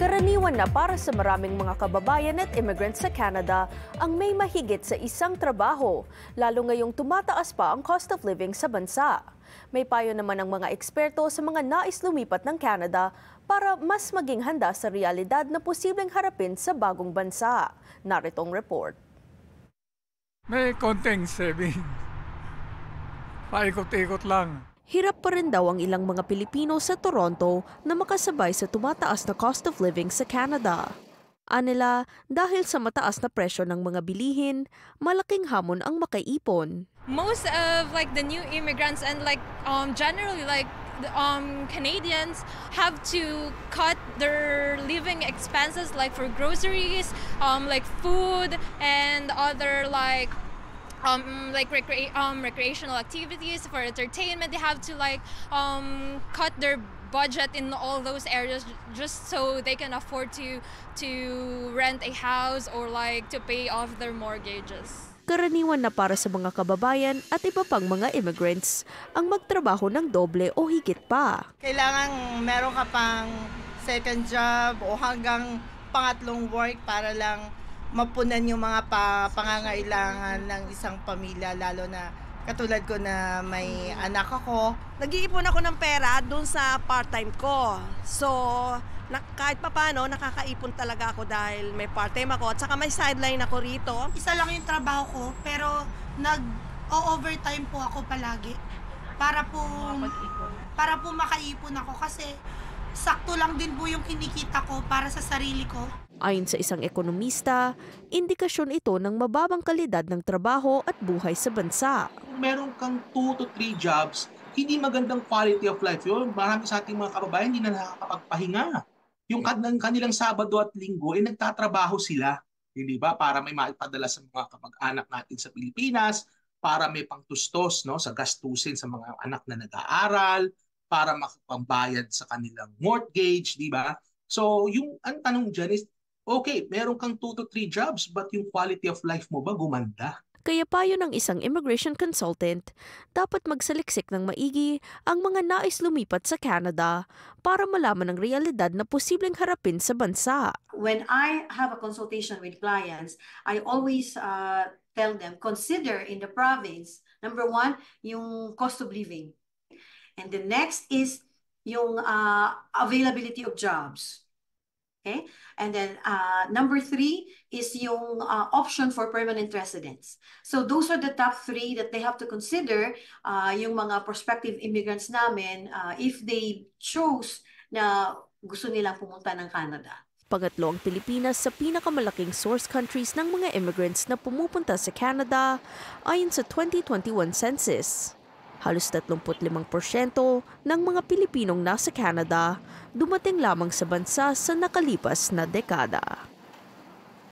Karaniwan na para sa maraming mga kababayan at immigrants sa Canada ang may mahigit sa isang trabaho, lalo ngayong tumataas pa ang cost of living sa bansa. May payo naman ang mga eksperto sa mga nais lumipat ng Canada para mas maging handa sa realidad na posibleng harapin sa bagong bansa. Narito ang report. May konting saving. Paikot-ikot lang. Hirap pa rin daw ang ilang mga Pilipino sa Toronto na makasabay sa tumataas na cost of living sa Canada. Anila, dahil sa mataas na presyo ng mga bilihin, malaking hamon ang makaipon. Most of the new immigrants and generally Canadians have to cut their living expenses for groceries, food and other recreational activities for entertainment. They have to cut their budget in all those areas just so they can afford to rent a house or to pay off their mortgages. Karaniwan na para sa mga kababayan at iba pang mga immigrants ang magtrabaho ng doble o higit pa. Kailangan meron ka pang second job o hanggang pangatlong work para lang mapunan yung mga pangangailangan ng isang pamilya, lalo na katulad ko na may anak ako. Nag-iipon ako ng pera doon sa part-time ko. So, kahit papaano, nakakaipon talaga ako dahil may part-time ako at saka may sideline ako rito. Isa lang yung trabaho ko, pero nag-overtime po ako palagi para po makaipon ako kasi sakto lang din po yung kinikita ko para sa sarili ko. Ayon sa isang ekonomista, indikasyon ito ng mababang kalidad ng trabaho at buhay sa bansa. Kung meron kang 2 to 3 jobs, hindi magandang quality of life yun. Marami sa ating mga kababayan hindi na nakakapagpahinga. Yung kanilang Sabado at Linggo, nagtatrabaho sila. Hindi ba? Para may maipadala sa mga kamag-anak natin sa Pilipinas, para may pangtustos sa gastusin sa mga anak na nag-aaral, para makapambayad sa kanilang mortgage, di ba? So, ang tanong dyan is, okay, meron kang 2 to 3 jobs, but yung quality of life mo ba gumanda? Kaya payo ng isang immigration consultant, dapat magsaliksik ng maigi ang mga nais lumipat sa Canada para malaman ang realidad na posibleng harapin sa bansa. When I have a consultation with clients, I always tell them, consider in the province, number 1, yung cost of living. And the next is yung availability of jobs. Okay? And then number 3 is yung option for permanent residence. So those are the top 3 that they have to consider yung mga prospective immigrants namin if they chose na gusto nilang pumunta ng Canada. Pangatlo ang Pilipinas sa pinakamalaking source countries ng mga immigrants na pumupunta sa Canada ayon sa 2021 census. Halos 35% ng mga Pilipinong nasa Canada dumating lamang sa bansa sa nakalipas na dekada.